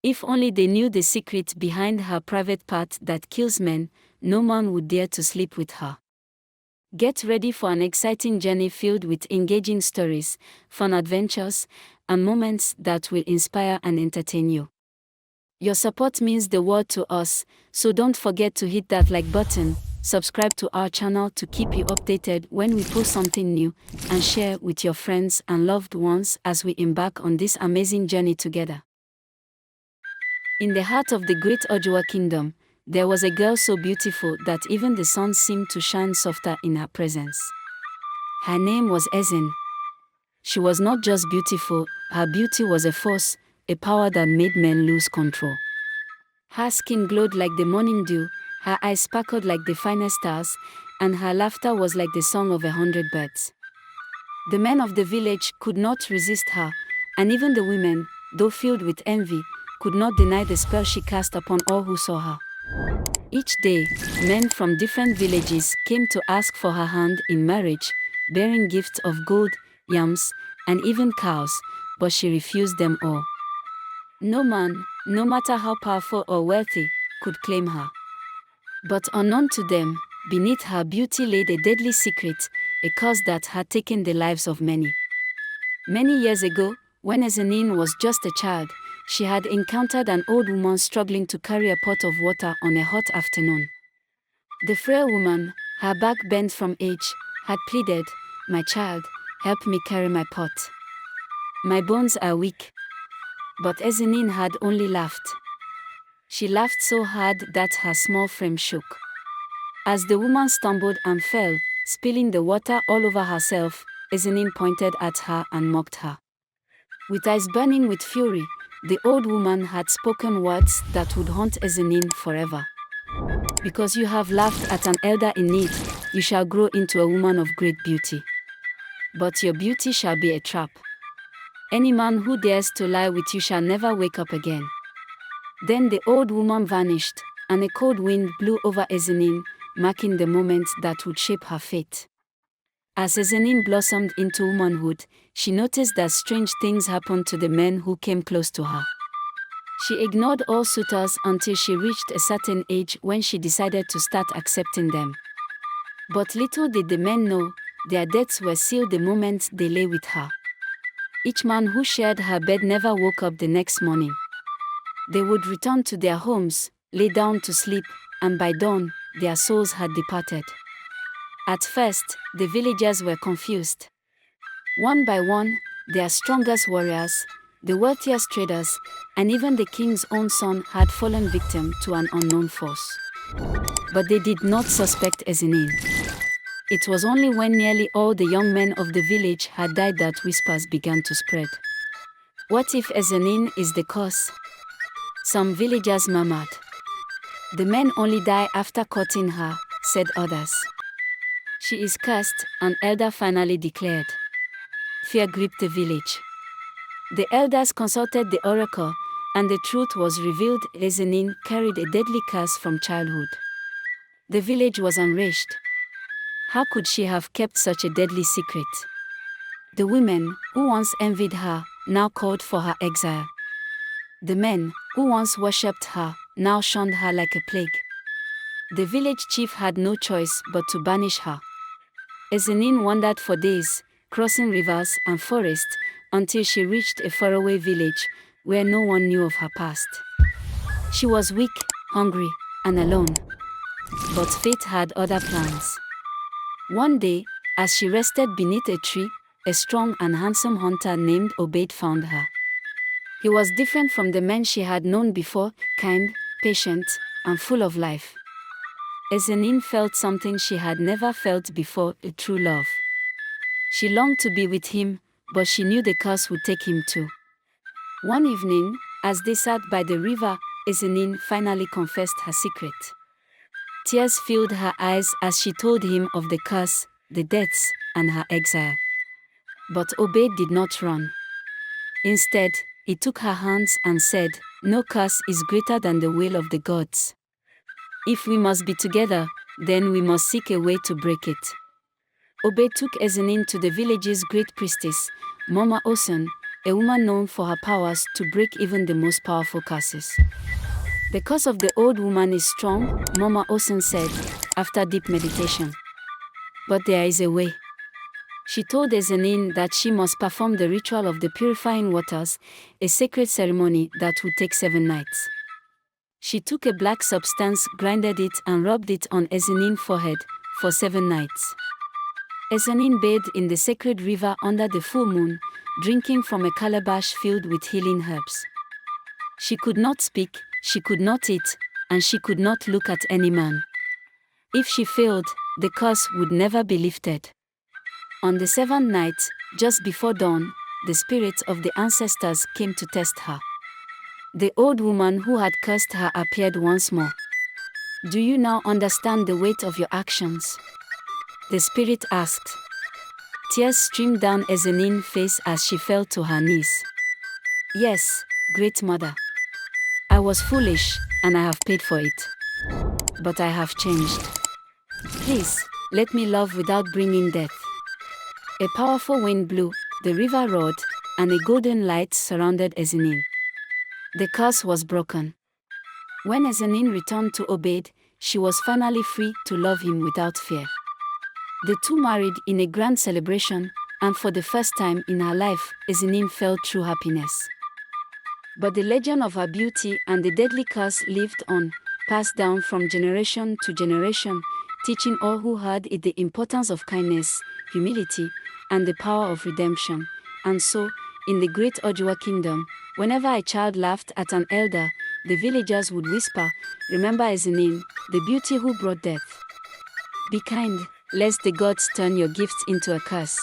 If only they knew the secret behind her private part that kills men, no man would dare to sleep with her. Get ready for an exciting journey filled with engaging stories, fun adventures, and moments that will inspire and entertain you. Your support means the world to us, so don't forget to hit that like button, subscribe to our channel to keep you updated when we post something new, and share with your friends and loved ones as we embark on this amazing journey together. In the heart of the great Ojua kingdom, there was a girl so beautiful that even the sun seemed to shine softer in her presence. Her name was Ezinne. She was not just beautiful, her beauty was a force, a power that made men lose control. Her skin glowed like the morning dew, her eyes sparkled like the finest stars, and her laughter was like the song of 100 birds. The men of the village could not resist her, and even the women, though filled with envy, could not deny the spell she cast upon all who saw her. Each day, men from different villages came to ask for her hand in marriage, bearing gifts of gold, yams, and even cows, but she refused them all. No man, no matter how powerful or wealthy, could claim her. But unknown to them, beneath her beauty lay a deadly secret, a curse that had taken the lives of many. Many years ago, when Ezinne was just a child, she had encountered an old woman struggling to carry a pot of water on a hot afternoon. The frail woman, her back bent from age, had pleaded, "My child, help me carry my pot. My bones are weak." But Ezinne had only laughed. She laughed so hard that her small frame shook. As the woman stumbled and fell, spilling the water all over herself, Ezinne pointed at her and mocked her. With eyes burning with fury, the old woman had spoken words that would haunt Ezinne forever. "Because you have laughed at an elder in need, you shall grow into a woman of great beauty. But your beauty shall be a trap. Any man who dares to lie with you shall never wake up again." Then the old woman vanished, and a cold wind blew over Ezinne, marking the moment that would shape her fate. As Ezinne blossomed into womanhood, she noticed that strange things happened to the men who came close to her. She ignored all suitors until she reached a certain age when she decided to start accepting them. But little did the men know, their deaths were sealed the moment they lay with her. Each man who shared her bed never woke up the next morning. They would return to their homes, lay down to sleep, and by dawn, their souls had departed. At first, the villagers were confused. One by one, their strongest warriors, the wealthiest traders, and even the king's own son had fallen victim to an unknown force. But they did not suspect Ezinne. It was only when nearly all the young men of the village had died that whispers began to spread. What if Ezinne is the cause? Some villagers murmured. The men only die after courting her, said others. She is cursed, an elder finally declared. Fear gripped the village. The elders consulted the oracle, and the truth was revealed: Ezinne carried a deadly curse from childhood. The village was enraged. How could she have kept such a deadly secret? The women, who once envied her, now called for her exile. The men, who once worshipped her, now shunned her like a plague. The village chief had no choice but to banish her. Ezinne wandered for days, crossing rivers and forests, until she reached a faraway village where no one knew of her past. She was weak, hungry, and alone. But fate had other plans. One day, as she rested beneath a tree, a strong and handsome hunter named Obeid found her. He was different from the men she had known before, kind, patient, and full of life. Ezinne felt something she had never felt before, a true love. She longed to be with him, but she knew the curse would take him too. One evening, as they sat by the river, Ezinne finally confessed her secret. Tears filled her eyes as she told him of the curse, the deaths, and her exile. But Obeid did not run. Instead, he took her hands and said, "No curse is greater than the will of the gods. If we must be together, then we must seek a way to break it." Obeid took Ezinne to the village's great priestess, Mama Osun, a woman known for her powers to break even the most powerful curses. The curse of the old woman is strong, Mama Osen said, after deep meditation. But there is a way. She told Ezinne that she must perform the ritual of the purifying waters, a sacred ceremony that would take 7 nights. She took a black substance, grinded it and rubbed it on Ezinne's forehead for 7 nights. Ezinne bathed in the sacred river under the full moon, drinking from a calabash filled with healing herbs. She could not speak, she could not eat, and she could not look at any man. If she failed, the curse would never be lifted. On the 7th night, just before dawn, the spirits of the ancestors came to test her. The old woman who had cursed her appeared once more. Do you now understand the weight of your actions? The spirit asked. Tears streamed down Ezinne's face as she fell to her knees. Yes, Great Mother. I was foolish, and I have paid for it. But I have changed. Please, let me love without bringing death. A powerful wind blew, the river roared, and a golden light surrounded Ezinne. The curse was broken. When Ezinne returned to Obed, she was finally free to love him without fear. The two married in a grand celebration, and for the first time in her life, Ezinne felt true happiness. But the legend of her beauty and the deadly curse lived on, passed down from generation to generation, teaching all who heard it the importance of kindness, humility, and the power of redemption. And so, in the great Ojua kingdom, whenever a child laughed at an elder, the villagers would whisper, "Remember Ezinne, the beauty who brought death." Be kind, lest the gods turn your gifts into a curse.